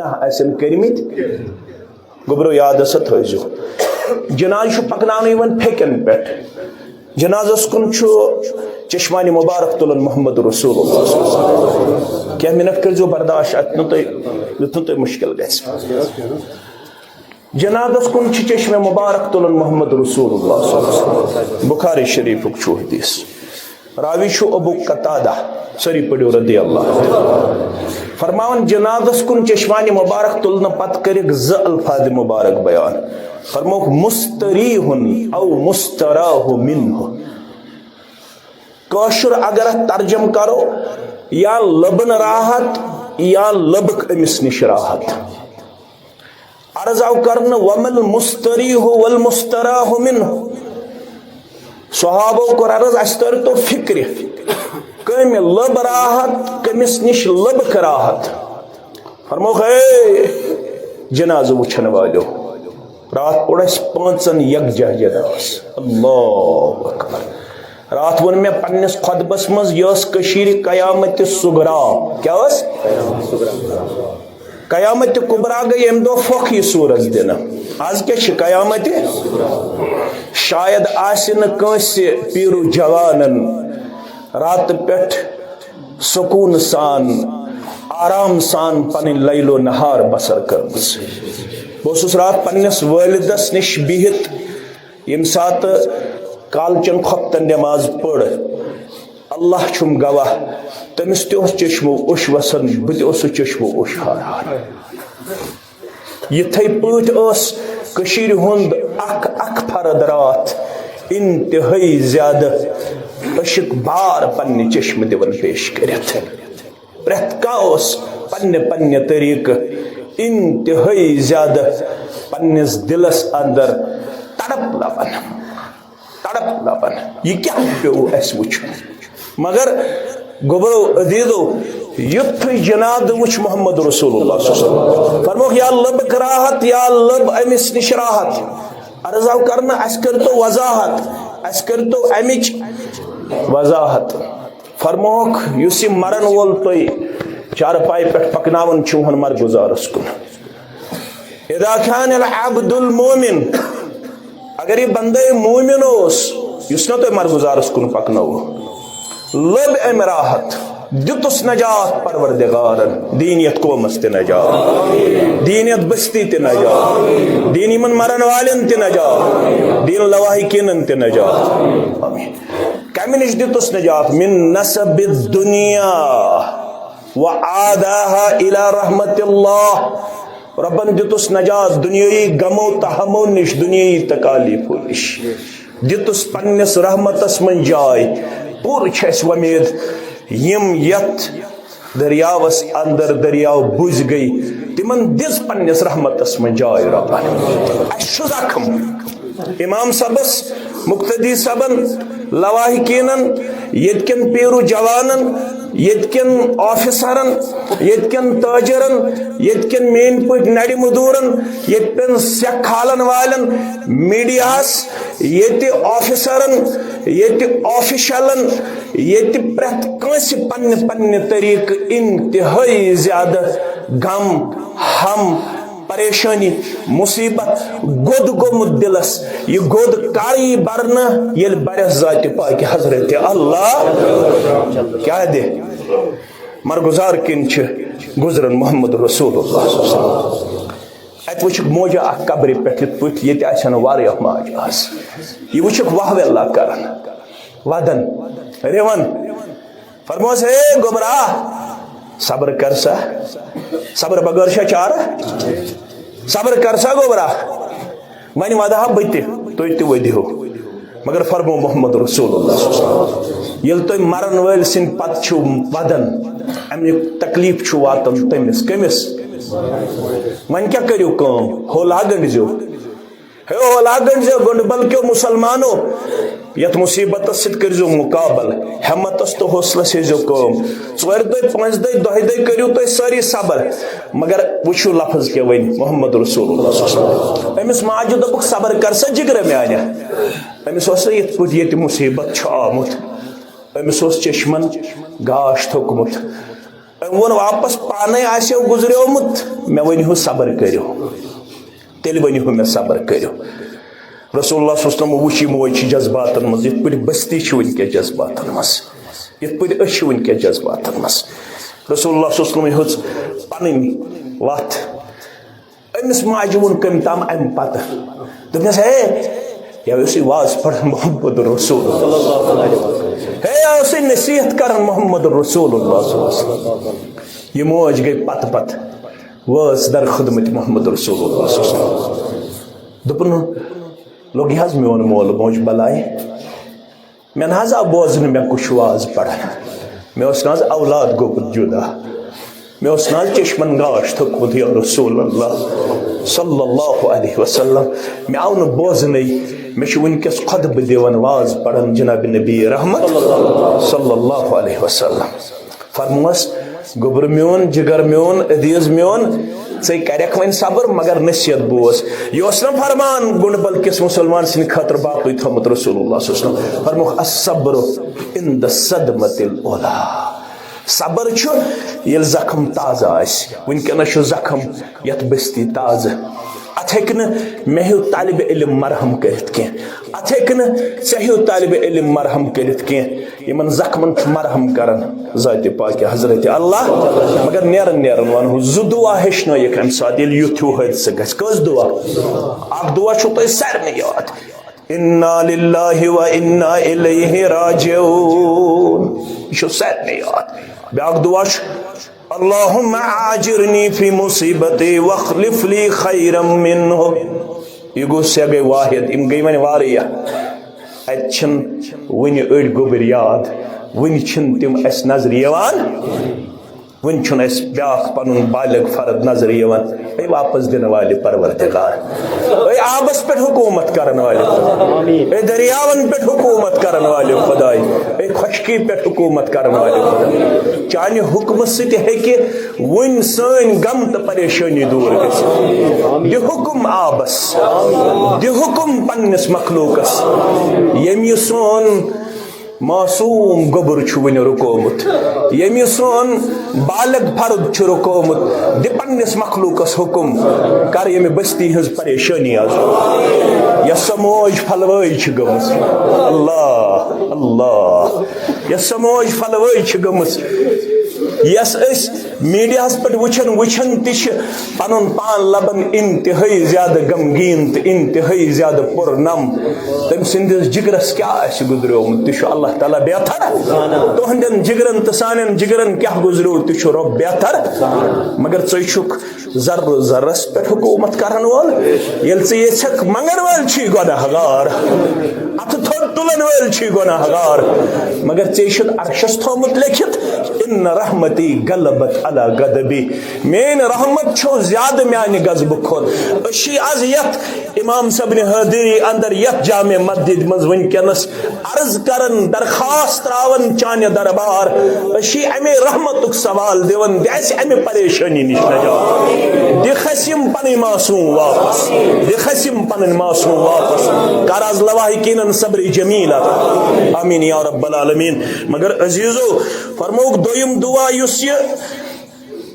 آسن کرمت گوبرو یاد سا تھو جناز پکنان پھیکن پہ جنازس کن چشمان مبارک تلن محمد رسول اللہ کیا منٹ کرزو برداشت اتن تھی مشکل گھس جنازس کن چشم مبارک تلن محمد رسول اللہ بخاری شریف حدیث راوی ابو قتادہ سری پڑھو رضی اللہ فرماون جنازس کن چشمان مبارک تلن پت کرک ز الفاظ مبارک بیان فرموک مستریح او مستراح منہ کاشر اگر ترجم کرو یا لبن راحت یا لبک امس نش راحت عرض آو کرن ومل مستریح والمستراح منہ صحابوں کو عرض استر تو فکر کم لب راحت کمس نش لبک راحت فرموک ہے جناز وچھن والو رات پڑھ پانچن یکجہ جناز اللہ اکبر رات ون میں پنس خطبس مز یہ قیامت صغرا کیا قیامت کبرا گئی ام دو فوقی سورج دن آج کیا قیامت شاید آسن کنس پیرو جوانن رات پٹھ سکون سان آرام سان پن لیل و نہار بسر کرمس بہس رات پنس والدس نش بہت یم سات کالچن خطن نماز پڑھ اللہ چھم گواہ تمس تہ چشمو اوش وسن بت چشمو اوش ہار یتھے پٹ کشیر ہند اک فرد رات انتہائی زیادہ اشک بار پنہ چشم دون پیش کرت پرت کاس پنہ طریقہ انتہائی زیادہ پنس دلس اندر تڑپ لبن یہ کیا پیو اس وچ مگر گوبرو عزیزو یتھ جناد وچ محمد رسول اللہ صلی اللہ علیہ وسلم فرموک یا لب کراہت یا لب امس نش راحت عرض آو کرنا اس کر تو وضاحت اس کر تو امچ وضاحت فرموک یوسی مرن وول توی چار پائی پٹ پکناون چوہن مر گزارس کن اذا كان العبد المومن اگر یہ بندے مومن اس نا تو مرگزارس کن پکنو لب ام راحت دتس نجات پروردگارن دینیت قومس تی نجات دینیت بستی تی نجات دین من مرن والن تی نجات دین لواحقین تی نجات کمی نش دتس نجات من نسب الدنیا وعاداها الى رحمت اللہ ربن دتس نجات دنیای غمو تہمو نش دنیای تکالیفو نش دتس پنس رحمتس من جائے پور چھس ومید یم یت دریاوس اندر دریاو بوز گئی تمن دس پنس رحمتس من جائے ربن اشو زخم امام صبس مقتدی صبن لواحقینن یتکن پیرو جوانن یتکن آفیسرن یتکن تاجرن یتکن مین پٹ نڑی مدورن یتکن سیک کھالن والن میڈیاس یت آفیسرن یت آفیشلن یت پرت کنس پن طریق انتہائی زیادہ غم ہم پریشانی مصیبت گود گومت دلس یہ گود کاری برنا یل برس ذات پاک حضرت اللہ کیا دے مرگزار کن گزرن محمد رسول اللہ ات وچک موجہ اخ قبر پہ پٹ یہ آسن واریاہ ماج آس یہ وچک واہ اللہ کرن ودن رون فرموس ہے گبرا صبر کر سا صبر بغیر شا چار صبر کر سا گوبرا ون ودہ بت تھی ودیو مگر فرمو محمد رسول اللہ یل تھی مرن ول سن پتہ ودن امیک تکلیف واتن تمس کمس ون کیا کرو کم ہولا گنڈزو ہولا گنڈزو گنڈ بلکہ مسلمانو یت مصیبت ست کرزو مقابل ہمتس تو حوصلس ہزو کم ژور دہ پانچ دہ دہ دہ کرو تھی ساری صبر مگر وچھو لفظ کیا ون محمد رسول اللہ صلی اللہ علیہ وسلم امس ماجہ دپک صبر کر سا جگر میانہ امس یت پٹ یہ مصیبت آمت امس چشمن گاش تھوکمت ون واپس پانے آسیو گزریومت میں ونیو صبر کرو تیل ونیو میں صبر کرو رسول اللہ صلی اللہ علیہ وسلم وچی موچ جذباتن مز یت پہ بستی ونکہ جذباتن مز یت پہ اچھ ونکہ جذباتن مز رسول اللہ صلی اللہ علیہ وسلم ہز پن وت امس ماجہ ون کم تام ام پتہ دپنس ہے یہ واز پڑھ محمد رسول اللہ ہے نصیحت کرن محمد رسول اللہ صلی اللہ علیہ وسلم یہ موج گئی پت پت واز در خدمت محمد رسول اللہ صلی اللہ علیہ وسلم دپن لوگ یہ میون مول موج بلائے میں نہ بوزن میں کچھ واز پڑھان میں اس ناز اولاد گوپت جدا میں اس ناز چشمن گاش تھکوت یا رسول اللہ صلی اللہ علیہ وسلم میں آو نہ بوزنے میں ونکس خطبہ دیوان واز پڑھن جناب نبی رحمت صلی اللہ علیہ وسلم فرموس گوبر میون جگر میون عزیز میون ژے کریکھ وۄنۍ صبر مگر نصیحت بوز یہ اوس نہ فرمان گنڈبل کس مسلمان سٕنٛدِ خٲطرٕ باقٕے تھوٚمُت رسول اللہ صلی اللہ علیہ وسلم فرموکھ الصبر عند الصدمة الأولى صبر چھُ ییٚلہِ زخم تازٕ آسہِ وٕنکٮ۪نس چھُ زخم یتھ بستی تازٕ اتھ ہیٚکہِ نہٕ مےٚ ہیوٗ طالبہِ علم مرہم کٔرِتھ کینٛہہ اتھ ہیٚکہِ نہٕ ژےٚ ہیوٗ طالبہِ علم مرہم کٔرِتھ کینٛہہ یِمن زخمن چھُ مرہم کران ذاتِ پاکہِ حضرت اللہ مگر نیرن نیرن ونہو زٕ دعا ہیٚچھنٲیِکھ امہِ ساتہٕ ییٚلہِ یُتھ ہیوٗ حٲدثہٕ گژھِ کٔژ دعا اکھ دعا چھُو تۄہہِ سارنٕے یاد انا للہ و انا الیہ راجعون یہ چھُ سارنٕے یاد بیاکھ دعا چھُ اللہم عاجرنی فی مصیبتی واخلف لی خیرا منہ یہ گو سے گئی واحد ام گئی وۄنۍ واریاہ اتہ چھنہٕ وُنہِ أڑۍ گوٚبٕرۍ یاد وُنہِ چھنہٕ تِم اسہِ نظرِ یِوان وُنہِ چھُنہٕ اسہِ بیٛاکھ پنُن بالغ فرد نظرِ یِوان اے واپس دِنہٕ والہِ پروردگار اے آبس پٮ۪ٹھ حکوٗمت کرن والہِ اے دریاون پٮ۪ٹھ حکوٗمت کرن والہِ خۄداے اے خۄشکی پٮ۪ٹھ حکوٗمت کرن والہِ خۄداے چانہِ حُکمہٕ سۭتۍ ہیٚکہِ وُنہِ سٲنۍ غم تہٕ پریشٲنی دوٗر گٔژھِتھ دِ حُکم آبس دِ حُکم پننِس مخلوٗقس ییٚمۍ یہِ سون معصوم گوبر چھُ وٕنہِ رُکومُت ییٚمۍ یہِ سون بالغ فرد چھُ رُکومُت دِ پننِس مخلوٗقس حُکم کر ییٚمہِ بستی ہٕنٛز پریشٲنی آز یۄس سۄ موج پھلوٲے چھِ گٔمٕژ اللہ اللہ یۄس سۄ موج پھلوٲے چھِ گٔمٕژ یس میڈیاہس پہ وچھان تہ پن پان لبن انتہائی زیادہ غمگین تو انتہائی زیادہ پر نم تم سندس جگرس کیا گزریومت تہ اللہ تعالیٰ بہتر تہندین جگرن تو سان جگرن کیا گزریو تہ رب بہتر مگر ژٕ ذر ذرس پہ حکومت کرن وول یل ژھک منگن وول چھی گناہ گار اتھ تھوڑ تلن وول چھی گناہ گار مگر ژےٚ عرشس تھومت لیکھت ان رحمتی غلبت علی غضبی مین رحمت چھو زیادہ میانہ غضب کھوت اسی آز یت امام صاحب حاضری اندر یت جامع مسجد مز ونکس عرض کرن درخواست تراون چانہ دربار اسی امے رحمتک سوال دیون دس امے پریشانی نش نجات دکھسم پن معصوم واپس دکھسم پن معصوم واپس کر از لواحقین صبر جمیل آمین یا رب العالمین مگر عزیزو فرموک دویم دعا یس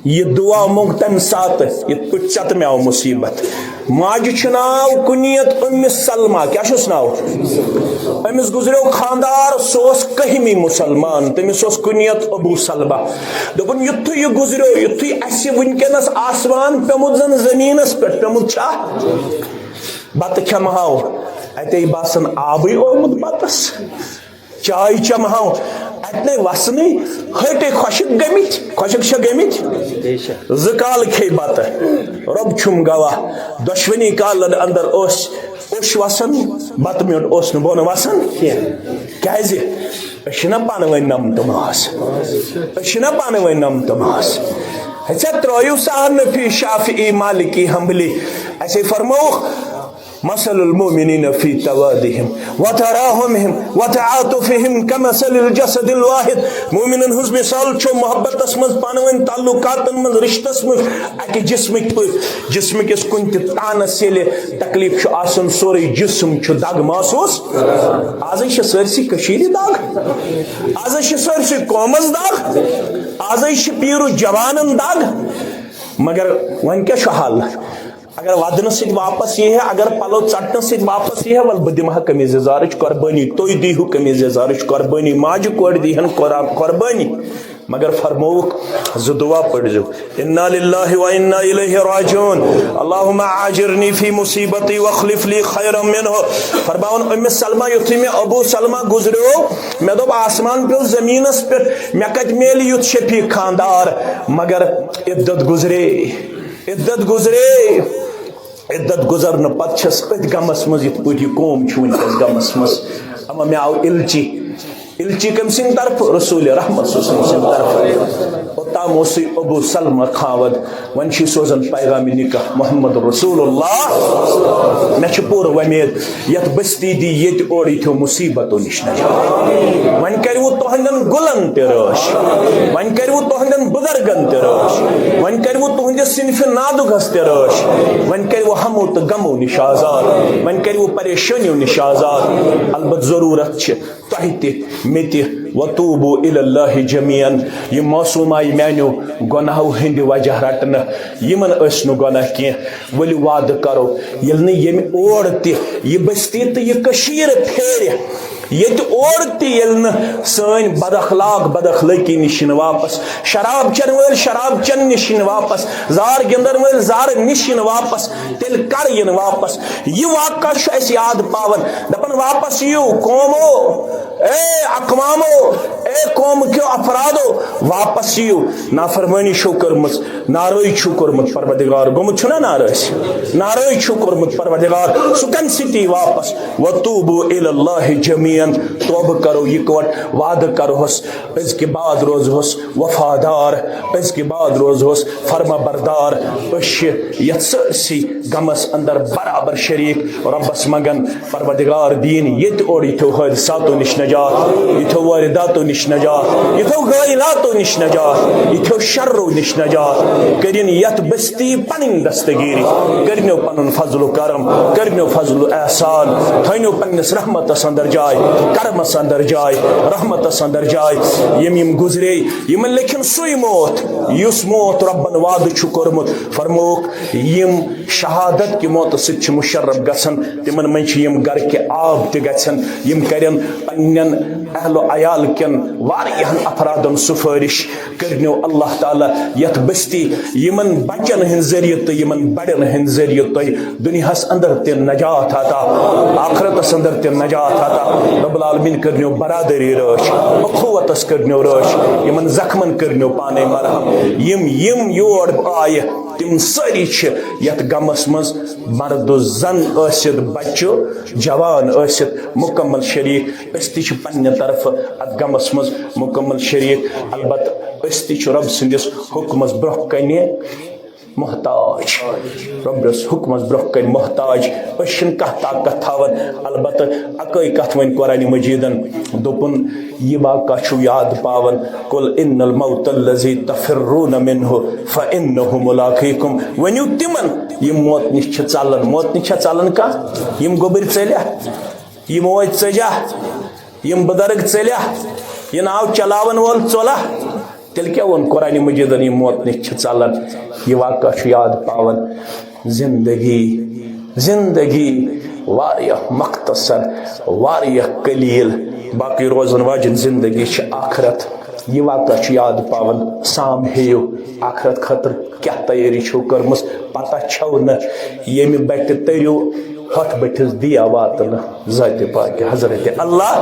یہ دعا مونگ تم سات یہ پچت میں آو مصیبت ماج ناو کنیت ام سلمہ کیا چھس ناو امس گزریو خاندار سوس کہمی مسلمان تمس اس کنیت ابو سلمہ دپن یتھے یہ گزریو یتھے اس ونکنس آسمان پیمت زن زمینس پہ پیمت چھا بت کھمہاو اتے باسن آبی اومت بتس چائے چمہاو اتنے وسنی ہٹے خشک گمت خشک گمت زکال کھے بت رب چھم گواہ دشونی کالن اندر اوش وسن بت میون اوس نہ بون وسن کیازِ أسۍ چھِنہ پانہٕ ؤنۍ نمتہٕ ماس أسۍ چھِنہ پانہٕ ؤنۍ نمتہٕ ماس ژےٚ ترٲیِو سہل فی شافعی مالکی حنبلی اسے فرمووُکھ مثل المؤمنین فی توادہم وتراحمہم وتعاطفہم کمثل الجسد الواحد. مومنن ہنز مثال چھو محبتس من پانوین تعلقاتن من رشتس من اکہ جسمک پہ جسمکس کن تہ تانس ییلہ تکلیف چھو آسن سوری جسم چھو دگ محسوس. آز چھ سرسی کشیر دگ, آز چھ سرسی قومس دگ, آز چھ پیرو جوانن دگ. مگر ون کیا چھ حل؟ اگر ودن ست واپس یہ ہے, اگر پلو ٹٹن ست واپس یہ ہے, ول بہ دمہ قمیض یزارچ قربانی, تھی دیہو قمیض یزارچ قربانی, ماجہ کور دیہن قربانی. مگر فرموک زٕ دعا پڑھزو, انا للہ و انا الیہ راجعون, اللہم عاجرنی فی مصیبتی واخلف لی خیرا منہ. فرماون ام سلمہ یتھے میں ابو سلمہ گزریو میں دوپ آسمان پہ زمینس پہ میں کت میلی یت شفیع خاندار. مگر عدت گزرے, عدت گزرے, عدت گزرن پتہ چھس ات غمس مز یت پٲٹھۍ یہ قوم چھُ ونکس غمس مز. اما مے آو الچی, الچی کم سن طرف رسول رحمت صلی اللہ علیہ وسلم طرف اوتام اوس ابو سلمہ خاوند ون چھ سوزن پیغام نکاح محمد رسول اللہ. مے چھ پور ومید یت بستی دی یت اور یتھو مصیبتو نش نجات. ون کرو تہندن گلن تہ رٲچھ, ون کرو تہندن بزرگن تہ رٲچھ, ون کرو تہندس صنف نادگس تہ رٲچھ, ون کرو ہمو تہ غمو نش آزاد, ون کرو پریشانیو نش آزاد. البت ضرورت چھ تہ تہ مت وتوبو الی اللہ جمیعا. یہ معصوم آئی میانو گناہو ہند وجہ رٹن, یمن اس نو گناہ کی ولو وعد کرو یل نہ یم اور تہ یہ بستی تو یہ کشیر پھیر یت اور تہ یل نہ سن بد اخلاق بد اخلاقی نشن واپس, شراب چن ول شراب چن نشن واپس, زار گندن ول زار نشن واپس, تیل کر ین واپس. یہ واقعہ اس یاد پاون دپن واپس یو قومو, اے اقوامو, اے قوم کیو افرادو واپس یو. نافرمانی چھو کرمت, نارٲیی چھو کرمت پروردگار گومت چھو نا نارٲیی چھو کرمت پروردگار سکن ستی واپس. وتوبو الی اللہ جمیعا, توبہ کرو یکوٹ, وعدہ کرو ہس از کے بعد روز ہس وفادار, از کے بعد روز ہس فرما بردار. اش یت سرسی غمس اندر برابر شریک ربس مگن پروردگار دین یت اور یتھو حادثاتو نش نجات, یتھو وارداتو نش نجات, یتھو غائلاتو نش نجات, یتھو شرو نش نجات. کرن یت بستی پنن دستگیری, کرنو پنن فضل و کرم, کرنو فضل و احسان, تھنو پنس رحمتس اندر جائے, کرمس اندر جائے, رحمتس اندر جائے. یم گزرے یمن لیکن سوی موت یس موت ربن وعدہ چھُ کوٚرمُت. فرموک یم شہادت کہ موت ست مشرف گژھن, تمن من یم گر کے آب تہ گژھن, یم کرن پنن اہل و عیال کن واریہن افرادن سفارش. کرنو اللہ تعالی یت بستی یمن بچن ہند ذریعہ تو یمن بڑن ہند ذریعہ تہ دنیاس اندر تہ نجات عطا, آخرتس اندر تہ نجات عطا. رب العالمین کرنو برادری رٲچھ, اخوتس کرنو رٲچھ, یمن زخمن کرنو پانے مرہم. یم یور آیہ تم ساری چھ یت غمس مز مرد و زن ٲسِتھ بچو جوان ٲسِتھ مکمل شریک. اس تہ چھ پننہ طرف ات غمس مز مکمل شریک. البتہ اس تہ چھ رب سندس حکمس برونٛہہ کنہ محتاج, ربس حکمس برونٛہہ کنہ محتاج. اس چھن کانٛہہ طاقت تھاون. البتہ اکٲے کتھ ون قرآن مجیدن دوپن یہ واقعہ چھو یاد پاون, قل ان الموت الذی تفرون منہ فانہ ملاقیکم. ونیو تمن یم موت نش چھ ژلن, موت نش چھ ژلن کانٛہہ, یم گوبر ژلیا, یم موج ژجا, یم بزرگ ژلیا, یہ ناو چلاون وول ژولا, تیل کیا ون قرآن مجیدن یہ موت نش چھ ژلن. یہ واقعہ چھو یاد پاون. زندگی واریاہ مختصر, واریاہ قلیل, باقی روزن واجن زندگی چھ آخرت. یہ واقعہ چھ یاد پاون. سام ہیو آخرت خاطر کیا تیاری چھو کرمس, پتہ چھو نہ یم بٹ تریو ہتھ بٹھس دیا واتن ذات پاک حضرت اللہ.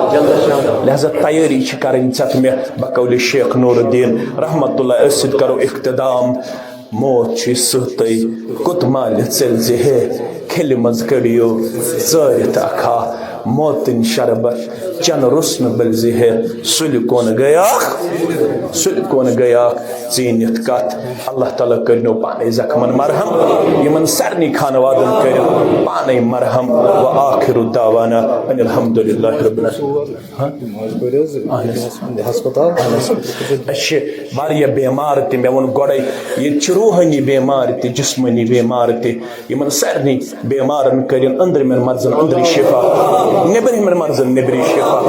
لہذا تیاری چھ کرن ژت میں بقول شیخ نور الدین رحمت اللہ اسد کرو اختتام. موت چھ سہتے کت مال ژل زہے, کھل مز کڑیو ژٲرِتھ اکھا, موتن شربت چن رسن بل زہے, سُلہِ کون گیا سلکون گیا ژینِتھ کتھ اللہ تعالیٰ کرنو پانے زخمن مرہم یمن سارنی خانوادن کرو پانے مرہم وآخر دعوانا ان الحمدللہ رب العالمین واریاہ بیمار تہ مے وون گوڑے یہ روحانی بیمار تہ جسمانی بیمار تہ یمن سارنی بیمارن کرن اندرمن مرضن اندری شفا نیبرمن مرضن نیبری شفا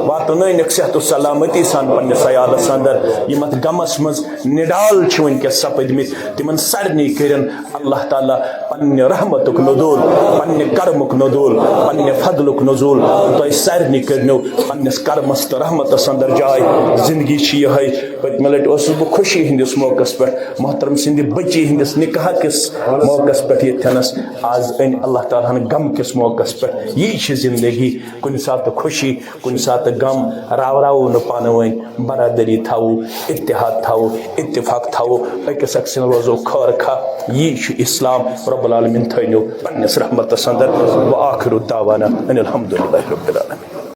واتنٲیِنکھ صحت و سلامتی سان پننس عیالس اندر یم ات غمس مز نڈال چھ ونکس سپدمت تمن سارنی کرن اللہ تعالیٰ پنہ رحمتک نزول پنہ کرمک نزول پنہ فضلک نزول تہ سارنی کرنو پنس کرمس تو رحمتس اندر جائے زندگی چھ یہ پتمہ لٹہ اوسس بہ خوشی ہندس موقع پہ محترم سند بچی ہندس نکاح کس موقع پہ یتھنس آز ان اللہ تعالیٰ ہن غم کس موقع پہ یہ چھ زندگی کن سات خوشی کن سات غم راو ن پانہ ون برادری تھو اتحاد تھو اتفاق تھو اکس اکس روزو خیر خا یہ چھ اسلام رب العالمین تھنو پنس رحمتس اندر وآخر دعوانا ان الحمدللہ رب العالمین.